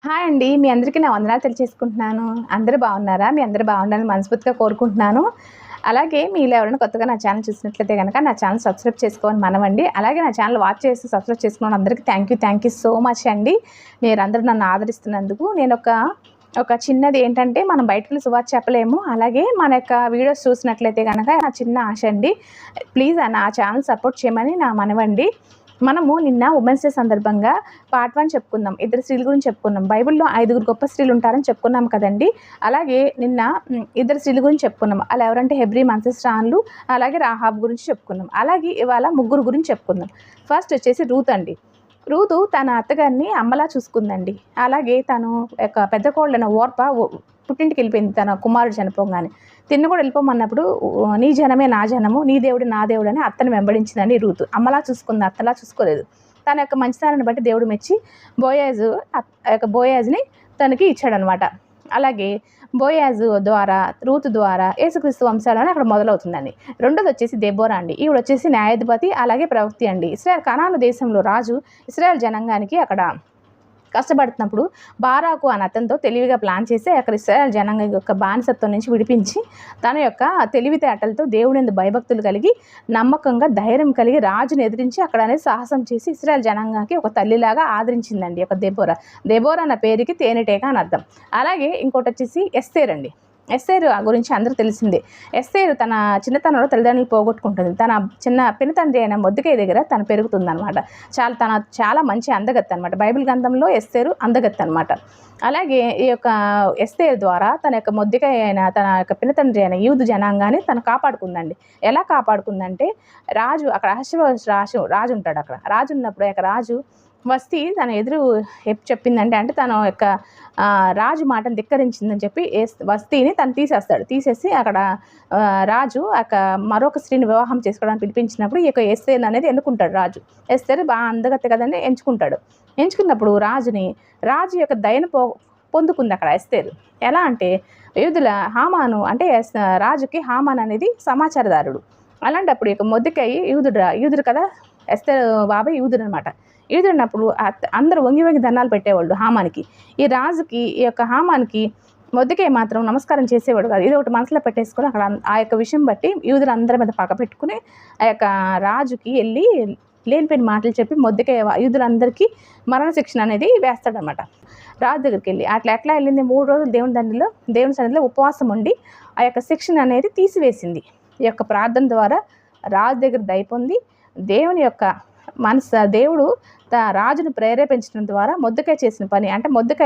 Hi అండి. మీ అందరికీ నా వందనాలు తెలియజేసుకుంటున్నాను. అందరూ బాగున్నారా? మీ అందరూ బాగుండాలని మనస్ఫూర్తిగా కోరుకుంటున్నాను. అలాగే మీలో ఎవరైనా కొత్తగా నా ఛానల్ చూసినట్లయితే గనక నా ఛానల్ సబ్స్క్రైబ్ చేసుకోమని మనవండి. అలాగే నా ఛానల్ వాచ్ చేసి సబ్స్క్రైబ్ చేసుకున్న అందరికీ థ్యాంక్ యూ సో మచ్ అండి. మీరందరూ నన్ను ఆదరిస్తున్నందుకు. ఒక చిన్నది ఏంటంటే, మనం బయటకెళ్ళి సువార్త చెప్పలేము. అలాగే మన యొక్క వీడియోస్ చూసినట్లయితే గనక నా చిన్న ఆశ అండి. ప్లీజ్ నా ఛానల్ సపోర్ట్ చేయమని నా మనవండి. మనము నిన్న ఉమెన్స్ డే సందర్భంగా పార్ట్ 1 చెప్పుకుందాం. ఇద్దరు స్త్రీల గురించి చెప్పుకున్నాం. బైబిల్‌లో 5 గొప్ప స్త్రీలు ఉంటారని చెప్పుకున్నాం కదండీ! అలాగే నిన్న ఇద్దరు స్త్రీల గురించి చెప్పుకున్నాం. అలా ఎవరంటే హెబ్రీ మంత్సరాన్లు, అలాగే రాహాబ్ గురించి చెప్పుకున్నాం. అలాగే ఇవాళ ముగ్గురు గురించి చెప్పుకుందాం. ఫస్ట్ వచ్చేసి రూత్ అండి. రూతు తన అత్తగారిని అమ్మలా చూసుకుందండి. అలాగే తను యొక్క పెద్ద కోడలైన ఓర్ప పుట్టింటికి వెళ్ళిపోయింది తన కుమారుడు చనిపోగానే. తిన్ను కూడా వెళ్ళిపోమన్నప్పుడు నీ జనమే నా జనము, నీ దేవుడు నా దేవుడు అని అత్తని వెంబడించిందండి రూతు. అమ్మలా చూసుకుంది, అత్తలా చూసుకోలేదు. తన యొక్క మంచితనాన్ని బట్టి దేవుడు మెచ్చి బోయాజుని తనకి ఇచ్చాడనమాట. అలాగే బోయాజు ద్వారా, రూతు ద్వారా యేసుక్రీస్తు వంశాలని అక్కడ మొదలవుతుందండి. రెండోది వచ్చేసి దెబోరా అండి. ఈవిడ వచ్చేసి న్యాయాధిపతి, అలాగే ప్రవక్తి అండి. కనాను దేశంలో రాజు ఇశ్రాయేల్ జనాంగానికి అక్కడ కష్టపడుతున్నప్పుడు బారాకు అనే అతనితో తెలివిగా ప్లాన్ చేసి అక్కడ ఇశ్రాయేల్ జనాంగం యొక్క బానిసత్వం నుంచి విడిపించి తన యొక్క తెలివితేటలతో దేవుని భయభక్తులు కలిగి నమ్మకంగా ధైర్యం కలిగి రాజుని ఎదిరించి అక్కడ అనేది సాహసం చేసి ఇశ్రాయేల్ జనాంగానికి ఒక తల్లిలాగా ఆదరించిందండి ఒక దెబోరా అన్న పేరుకి తేనెటీగ అని అర్థం. అలాగే ఇంకోటి వచ్చేసి ఎస్తేర్ అండి. ఎస్తేరు గురించి అందరూ తెలిసిందే. ఎస్తేరు తన చిన్నతనంలో తల్లిదండ్రులు పోగొట్టుకుంటుంది. తన పినతండ్రి అయిన మొర్దెకై దగ్గర తను పెరుగుతుందనమాట. చాలా మంచి అందగత్తె అనమాట. బైబిల్ గ్రంథంలో ఎస్తేరు అందగత్తె అనమాట. అలాగే ఈ యొక్క ఎస్తేరు ద్వారా తన యొక్క మొర్దెకై అయిన తన యొక్క పినతండ్రి అయిన యూదు జనాంగాన్ని తను కాపాడుకుందండి. ఎలా కాపాడుకుందంటే, రాజు అక్కడ రాజు ఉంటాడు. అక్కడ రాజు ఉన్నప్పుడు రాజు వస్తీ తన ఎదురు చెప్పిందంటే, అంటే తన యొక్క రాజు మాటను ధిక్కరించిందని చెప్పి వస్తీని తను తీసేసి అక్కడ రాజు మరొక స్త్రీని వివాహం చేసుకోవడానికి పిలిపించినప్పుడు ఈ యొక్క ఎస్తేర్ అనేది ఎన్నుకుంటాడు రాజు. ఎస్తేర్ బాగా అందగత్తె కదండి, ఎంచుకున్నప్పుడు రాజు యొక్క దయను పొందుకుంది అక్కడ ఎస్తేరు. ఎలా అంటే, యూదుల హామాను అంటే రాజుకి హామాన్ అనేది సమాచారదారుడు. అలాంటప్పుడు ఇక మొర్దెకై యూదుడు కదా, ఎస్తేర్ బాబాయ్ యూదుడు అనమాట. యూదున్నప్పుడు అందరూ వంగి దండాలు పెట్టేవాళ్ళు హామానికి. ఈ రాజుకి ఈ యొక్క హామానికి మొర్దెకై మాత్రం నమస్కారం చేసేవాడు కాదు. ఇది ఒకటి మనసులో పెట్టేసుకొని అక్కడ ఆ యొక్క విషయం బట్టి యూదులు అందరి మీద పక్క పెట్టుకుని ఆ యొక్క రాజుకి వెళ్ళి లేనిపోయిన మాటలు చెప్పి మొర్దెకై యూదులందరికీ మరణ శిక్షణ అనేది వేస్తాడనమాట. రాజు దగ్గరికి వెళ్ళి ఎట్లా వెళ్ళింది, 3 రోజులు దేవుని సన్నిధిలో ఉపవాసం ఉండి ఆ యొక్క శిక్షణ అనేది తీసివేసింది. ఈ యొక్క ప్రార్థన ద్వారా రాజు దగ్గర దయ పొంది దేవుని యొక్క దేవుడు రాజును ప్రేరేపించడం ద్వారా మొర్దెకై చేసిన పని అంటే మొర్దెకై